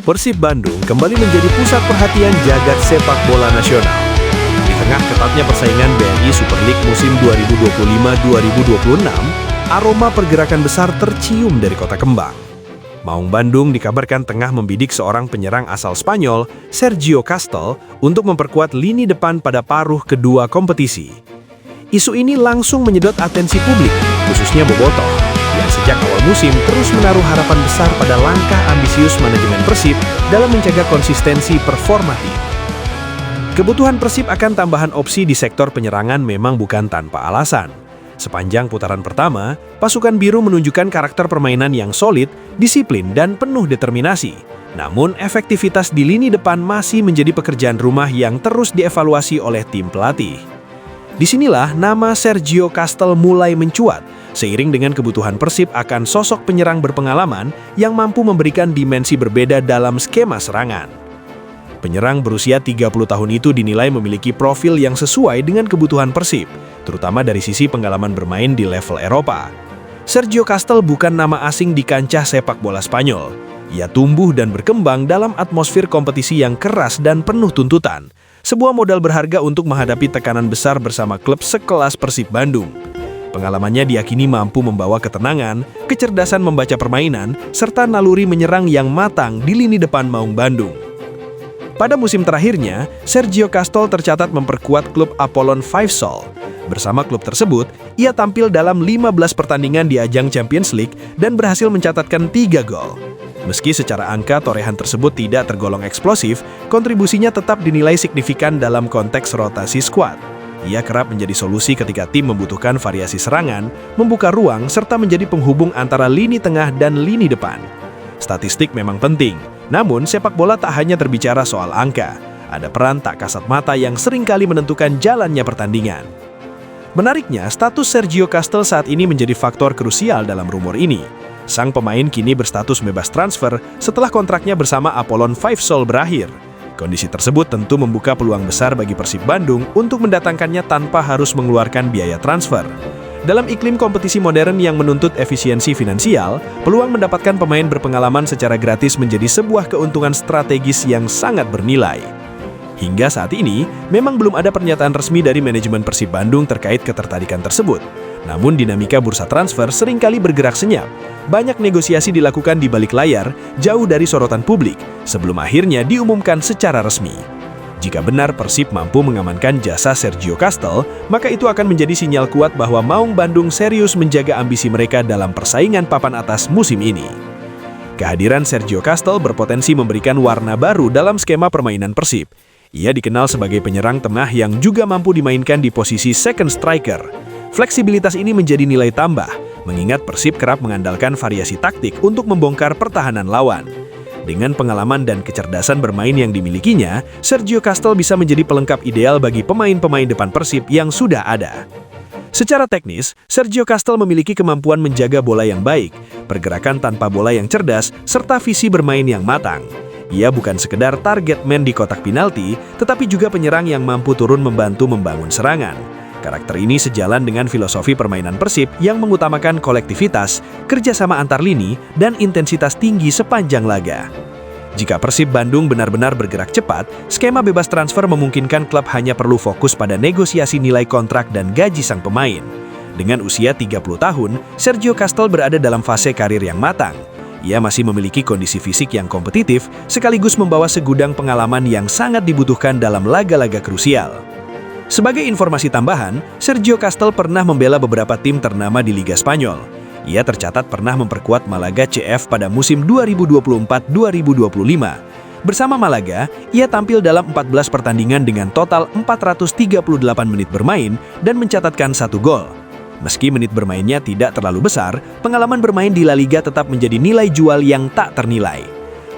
Persib Bandung kembali menjadi pusat perhatian jagat sepak bola nasional. Di tengah ketatnya persaingan BRI Super League musim 2025-2026, aroma pergerakan besar tercium dari kota kembang. Maung Bandung dikabarkan tengah membidik seorang penyerang asal Spanyol, Sergio Castel, untuk memperkuat lini depan pada paruh kedua kompetisi. Isu ini langsung menyedot atensi publik, khususnya Bobotoh, yang sejak awal musim terus menaruh harapan besar pada langkah ambisius manajemen Persib dalam menjaga konsistensi performa tim. Kebutuhan Persib akan tambahan opsi di sektor penyerangan memang bukan tanpa alasan. Sepanjang putaran pertama, pasukan biru menunjukkan karakter permainan yang solid, disiplin, dan penuh determinasi. Namun, efektivitas di lini depan masih menjadi pekerjaan rumah yang terus dievaluasi oleh tim pelatih. Disinilah nama Sergio Castel mulai mencuat, seiring dengan kebutuhan Persib akan sosok penyerang berpengalaman yang mampu memberikan dimensi berbeda dalam skema serangan. Penyerang berusia 30 tahun itu dinilai memiliki profil yang sesuai dengan kebutuhan Persib, terutama dari sisi pengalaman bermain di level Eropa. Sergio Castel bukan nama asing di kancah sepak bola Spanyol. Ia tumbuh dan berkembang dalam atmosfer kompetisi yang keras dan penuh tuntutan, sebuah modal berharga untuk menghadapi tekanan besar bersama klub sekelas Persib Bandung. Pengalamannya diyakini mampu membawa ketenangan, kecerdasan membaca permainan, serta naluri menyerang yang matang di lini depan Maung Bandung. Pada musim terakhirnya, Sergio Castel tercatat memperkuat klub Apollon Five-Sol. Bersama klub tersebut, ia tampil dalam 15 pertandingan di ajang Champions League dan berhasil mencatatkan 3 gol. Meski secara angka torehan tersebut tidak tergolong eksplosif, kontribusinya tetap dinilai signifikan dalam konteks rotasi skuad. Ia kerap menjadi solusi ketika tim membutuhkan variasi serangan, membuka ruang, serta menjadi penghubung antara lini tengah dan lini depan. Statistik memang penting, namun sepak bola tak hanya terbicara soal angka. Ada peran tak kasat mata yang seringkali menentukan jalannya pertandingan. Menariknya, status Sergio Castel saat ini menjadi faktor krusial dalam rumor ini. Sang pemain kini berstatus bebas transfer setelah kontraknya bersama Apollon Five-Sol berakhir. Kondisi tersebut tentu membuka peluang besar bagi Persib Bandung untuk mendatangkannya tanpa harus mengeluarkan biaya transfer. Dalam iklim kompetisi modern yang menuntut efisiensi finansial, peluang mendapatkan pemain berpengalaman secara gratis menjadi sebuah keuntungan strategis yang sangat bernilai. Hingga saat ini, memang belum ada pernyataan resmi dari manajemen Persib Bandung terkait ketertarikan tersebut. Namun dinamika bursa transfer seringkali bergerak senyap. Banyak negosiasi dilakukan di balik layar, jauh dari sorotan publik, sebelum akhirnya diumumkan secara resmi. Jika benar Persib mampu mengamankan jasa Sergio Castel, maka itu akan menjadi sinyal kuat bahwa Maung Bandung serius menjaga ambisi mereka dalam persaingan papan atas musim ini. Kehadiran Sergio Castel berpotensi memberikan warna baru dalam skema permainan Persib. Ia dikenal sebagai penyerang tengah yang juga mampu dimainkan di posisi second striker. Fleksibilitas ini menjadi nilai tambah, mengingat Persib kerap mengandalkan variasi taktik untuk membongkar pertahanan lawan. Dengan pengalaman dan kecerdasan bermain yang dimilikinya, Sergio Castel bisa menjadi pelengkap ideal bagi pemain-pemain depan Persib yang sudah ada. Secara teknis, Sergio Castel memiliki kemampuan menjaga bola yang baik, pergerakan tanpa bola yang cerdas, serta visi bermain yang matang. Ia bukan sekedar target man di kotak penalti, tetapi juga penyerang yang mampu turun membantu membangun serangan. Karakter ini sejalan dengan filosofi permainan Persib yang mengutamakan kolektivitas, kerjasama antar lini, dan intensitas tinggi sepanjang laga. Jika Persib Bandung benar-benar bergerak cepat, skema bebas transfer memungkinkan klub hanya perlu fokus pada negosiasi nilai kontrak dan gaji sang pemain. Dengan usia 30 tahun, Sergio Castel berada dalam fase karir yang matang. Ia masih memiliki kondisi fisik yang kompetitif, sekaligus membawa segudang pengalaman yang sangat dibutuhkan dalam laga-laga krusial. Sebagai informasi tambahan, Sergio Castel pernah membela beberapa tim ternama di Liga Spanyol. Ia tercatat pernah memperkuat Malaga CF pada musim 2024-2025. Bersama Malaga, ia tampil dalam 14 pertandingan dengan total 438 menit bermain dan mencatatkan 1 gol. Meski menit bermainnya tidak terlalu besar, pengalaman bermain di La Liga tetap menjadi nilai jual yang tak ternilai.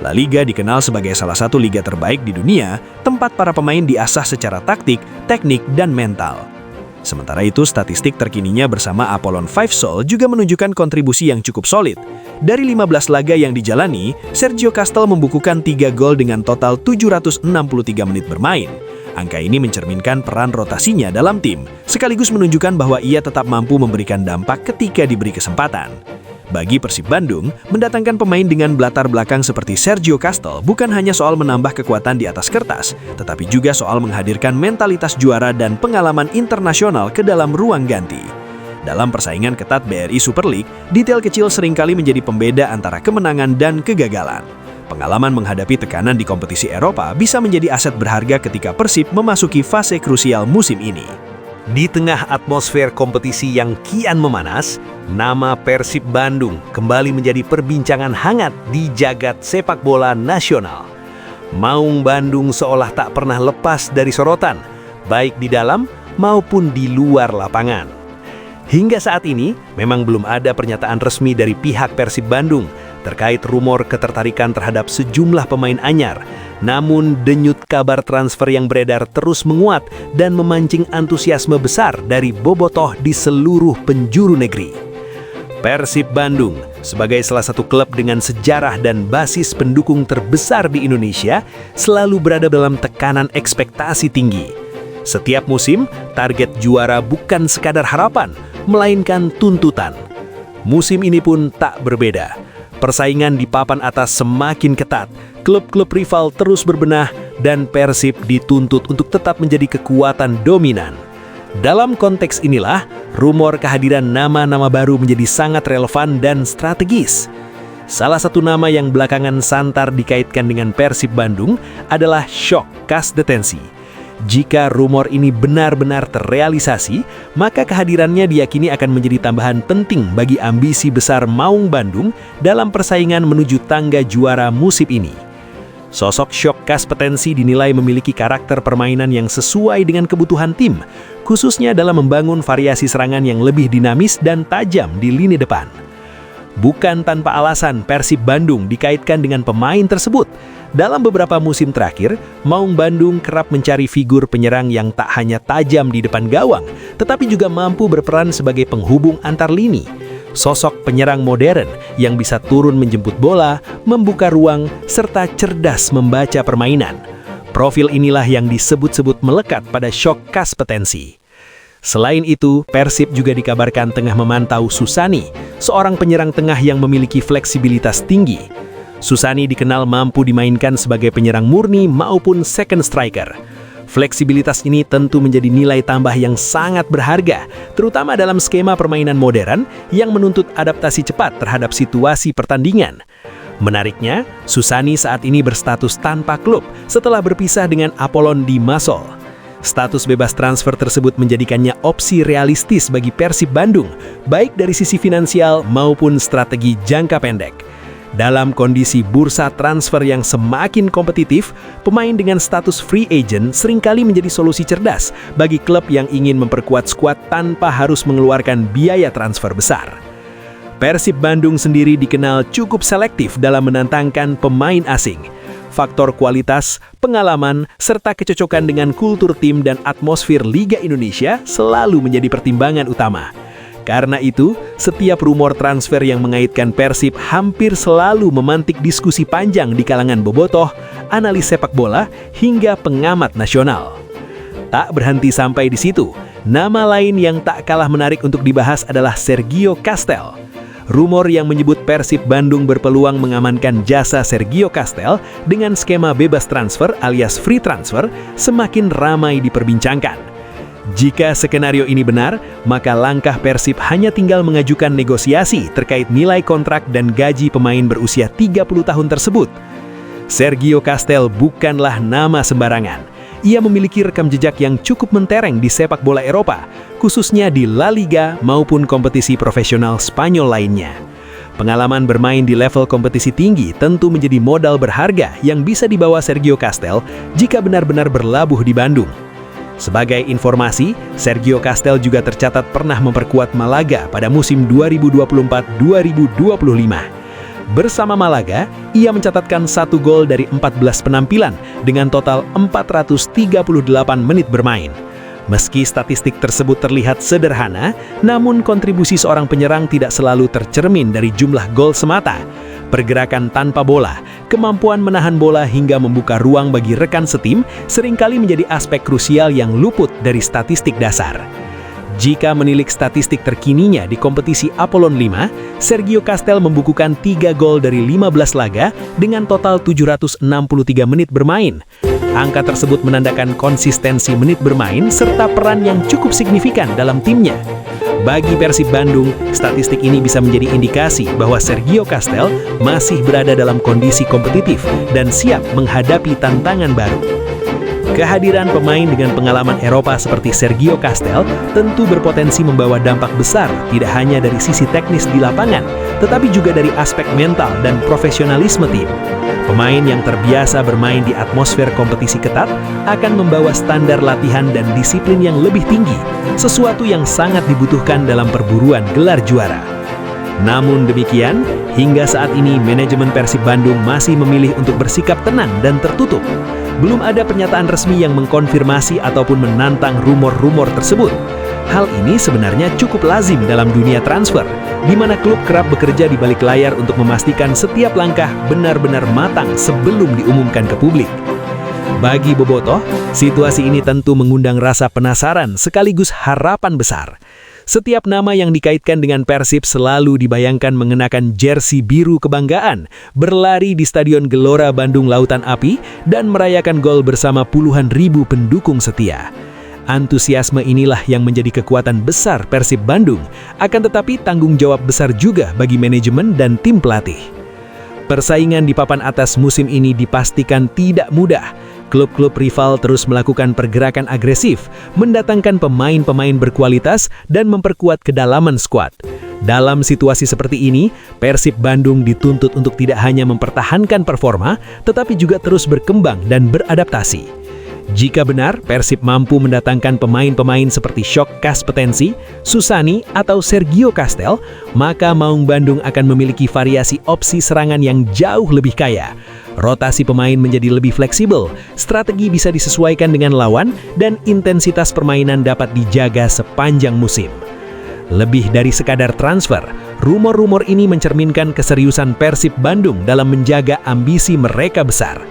La Liga dikenal sebagai salah satu liga terbaik di dunia, tempat para pemain diasah secara taktik, teknik, dan mental. Sementara itu, statistik terkininya bersama Apollon Five-Sol juga menunjukkan kontribusi yang cukup solid. Dari 15 laga yang dijalani, Sergio Castel membukukan 3 gol dengan total 763 menit bermain. Angka ini mencerminkan peran rotasinya dalam tim, sekaligus menunjukkan bahwa ia tetap mampu memberikan dampak ketika diberi kesempatan. Bagi Persib Bandung, mendatangkan pemain dengan latar belakang seperti Sergio Castel bukan hanya soal menambah kekuatan di atas kertas, tetapi juga soal menghadirkan mentalitas juara dan pengalaman internasional ke dalam ruang ganti. Dalam persaingan ketat BRI Super League, detail kecil seringkali menjadi pembeda antara kemenangan dan kegagalan. Pengalaman menghadapi tekanan di kompetisi Eropa bisa menjadi aset berharga ketika Persib memasuki fase krusial musim ini. Di tengah atmosfer kompetisi yang kian memanas, nama Persib Bandung kembali menjadi perbincangan hangat di jagat sepak bola nasional. Maung Bandung seolah tak pernah lepas dari sorotan, baik di dalam maupun di luar lapangan. Hingga saat ini, memang belum ada pernyataan resmi dari pihak Persib Bandung terkait rumor ketertarikan terhadap sejumlah pemain anyar. Namun, denyut kabar transfer yang beredar terus menguat dan memancing antusiasme besar dari bobotoh di seluruh penjuru negeri. Persib Bandung, sebagai salah satu klub dengan sejarah dan basis pendukung terbesar di Indonesia, selalu berada dalam tekanan ekspektasi tinggi. Setiap musim, target juara bukan sekadar harapan, melainkan tuntutan. Musim ini pun tak berbeda. Persaingan di papan atas semakin ketat, klub-klub rival terus berbenah, dan Persib dituntut untuk tetap menjadi kekuatan dominan. Dalam konteks inilah, rumor kehadiran nama-nama baru menjadi sangat relevan dan strategis. Salah satu nama yang belakangan santar dikaitkan dengan Persib Bandung adalah Sjock Kasdetensi. Jika rumor ini benar-benar terrealisasi, maka kehadirannya diyakini akan menjadi tambahan penting bagi ambisi besar Maung Bandung dalam persaingan menuju tangga juara musim ini. Sosok Sjock Kasdetensi dinilai memiliki karakter permainan yang sesuai dengan kebutuhan tim, khususnya dalam membangun variasi serangan yang lebih dinamis dan tajam di lini depan. Bukan tanpa alasan Persib Bandung dikaitkan dengan pemain tersebut. Dalam beberapa musim terakhir, Maung Bandung kerap mencari figur penyerang yang tak hanya tajam di depan gawang, tetapi juga mampu berperan sebagai penghubung antar lini. Sosok penyerang modern yang bisa turun menjemput bola, membuka ruang, serta cerdas membaca permainan. Profil inilah yang disebut-sebut melekat pada Sjock Kasdetensi. Selain itu, Persib juga dikabarkan tengah memantau Susani, seorang penyerang tengah yang memiliki fleksibilitas tinggi. Susani dikenal mampu dimainkan sebagai penyerang murni maupun second striker. Fleksibilitas ini tentu menjadi nilai tambah yang sangat berharga, terutama dalam skema permainan modern yang menuntut adaptasi cepat terhadap situasi pertandingan. Menariknya, Susani saat ini berstatus tanpa klub setelah berpisah dengan Apollon Limassol. Status bebas transfer tersebut menjadikannya opsi realistis bagi Persib Bandung, baik dari sisi finansial maupun strategi jangka pendek. Dalam kondisi bursa transfer yang semakin kompetitif, pemain dengan status free agent seringkali menjadi solusi cerdas bagi klub yang ingin memperkuat skuad tanpa harus mengeluarkan biaya transfer besar. Persib Bandung sendiri dikenal cukup selektif dalam menantangkan pemain asing. Faktor kualitas, pengalaman, serta kecocokan dengan kultur tim dan atmosfer Liga Indonesia selalu menjadi pertimbangan utama. Karena itu, setiap rumor transfer yang mengaitkan Persib hampir selalu memantik diskusi panjang di kalangan bobotoh, analis sepak bola, hingga pengamat nasional. Tak berhenti sampai di situ, nama lain yang tak kalah menarik untuk dibahas adalah Sergio Castel. Rumor yang menyebut Persib Bandung berpeluang mengamankan jasa Sergio Castel dengan skema bebas transfer alias free transfer semakin ramai diperbincangkan. Jika skenario ini benar, maka langkah Persib hanya tinggal mengajukan negosiasi terkait nilai kontrak dan gaji pemain berusia 30 tahun tersebut. Sergio Castel bukanlah nama sembarangan. Ia memiliki rekam jejak yang cukup mentereng di sepak bola Eropa, khususnya di La Liga maupun kompetisi profesional Spanyol lainnya. Pengalaman bermain di level kompetisi tinggi tentu menjadi modal berharga yang bisa dibawa Sergio Castel jika benar-benar berlabuh di Bandung. Sebagai informasi, Sergio Castel juga tercatat pernah memperkuat Malaga pada musim 2024-2025. Bersama Malaga, ia mencatatkan 1 gol dari 14 penampilan dengan total 438 menit bermain. Meski statistik tersebut terlihat sederhana, namun kontribusi seorang penyerang tidak selalu tercermin dari jumlah gol semata. Pergerakan tanpa bola, kemampuan menahan bola hingga membuka ruang bagi rekan setim seringkali menjadi aspek krusial yang luput dari statistik dasar. Jika menilik statistik terkininya di kompetisi Apollon 5, Sergio Castel membukukan 3 gol dari 15 laga dengan total 763 menit bermain. Angka tersebut menandakan konsistensi menit bermain serta peran yang cukup signifikan dalam timnya. Bagi Persib Bandung, statistik ini bisa menjadi indikasi bahwa Sergio Castel masih berada dalam kondisi kompetitif dan siap menghadapi tantangan baru. Kehadiran pemain dengan pengalaman Eropa seperti Sergio Castel tentu berpotensi membawa dampak besar tidak hanya dari sisi teknis di lapangan, tetapi juga dari aspek mental dan profesionalisme tim. Pemain yang terbiasa bermain di atmosfer kompetisi ketat akan membawa standar latihan dan disiplin yang lebih tinggi, sesuatu yang sangat dibutuhkan dalam perburuan gelar juara. Namun demikian, hingga saat ini manajemen Persib Bandung masih memilih untuk bersikap tenang dan tertutup. Belum ada pernyataan resmi yang mengkonfirmasi ataupun menantang rumor-rumor tersebut. Hal ini sebenarnya cukup lazim dalam dunia transfer, di mana klub kerap bekerja di balik layar untuk memastikan setiap langkah benar-benar matang sebelum diumumkan ke publik. Bagi Bobotoh, situasi ini tentu mengundang rasa penasaran sekaligus harapan besar. Setiap nama yang dikaitkan dengan Persib selalu dibayangkan mengenakan jersey biru kebanggaan, berlari di Stadion Gelora Bandung Lautan Api, dan merayakan gol bersama puluhan ribu pendukung setia. Antusiasme inilah yang menjadi kekuatan besar Persib Bandung, akan tetapi tanggung jawab besar juga bagi manajemen dan tim pelatih. Persaingan di papan atas musim ini dipastikan tidak mudah. Klub-klub rival terus melakukan pergerakan agresif, mendatangkan pemain-pemain berkualitas dan memperkuat kedalaman skuad. Dalam situasi seperti ini, Persib Bandung dituntut untuk tidak hanya mempertahankan performa, tetapi juga terus berkembang dan beradaptasi. Jika benar Persib mampu mendatangkan pemain-pemain seperti Syok Kaspetensi, Susani, atau Sergio Castel, maka Maung Bandung akan memiliki variasi opsi serangan yang jauh lebih kaya. Rotasi pemain menjadi lebih fleksibel, strategi bisa disesuaikan dengan lawan, dan intensitas permainan dapat dijaga sepanjang musim. Lebih dari sekadar transfer, rumor-rumor ini mencerminkan keseriusan Persib Bandung dalam menjaga ambisi mereka besar.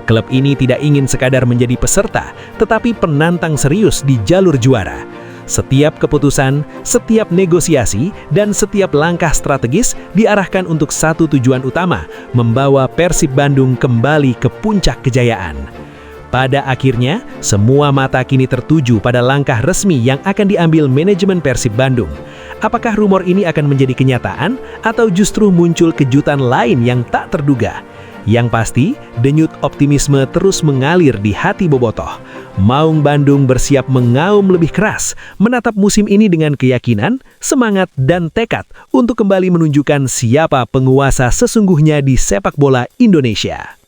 Klub ini tidak ingin sekadar menjadi peserta, tetapi penantang serius di jalur juara. Setiap keputusan, setiap negosiasi, dan setiap langkah strategis diarahkan untuk satu tujuan utama, membawa Persib Bandung kembali ke puncak kejayaan. Pada akhirnya, semua mata kini tertuju pada langkah resmi yang akan diambil manajemen Persib Bandung. Apakah rumor ini akan menjadi kenyataan, atau justru muncul kejutan lain yang tak terduga? Yang pasti, denyut optimisme terus mengalir di hati Bobotoh. Maung Bandung bersiap mengaum lebih keras, menatap musim ini dengan keyakinan, semangat, dan tekad untuk kembali menunjukkan siapa penguasa sesungguhnya di sepak bola Indonesia.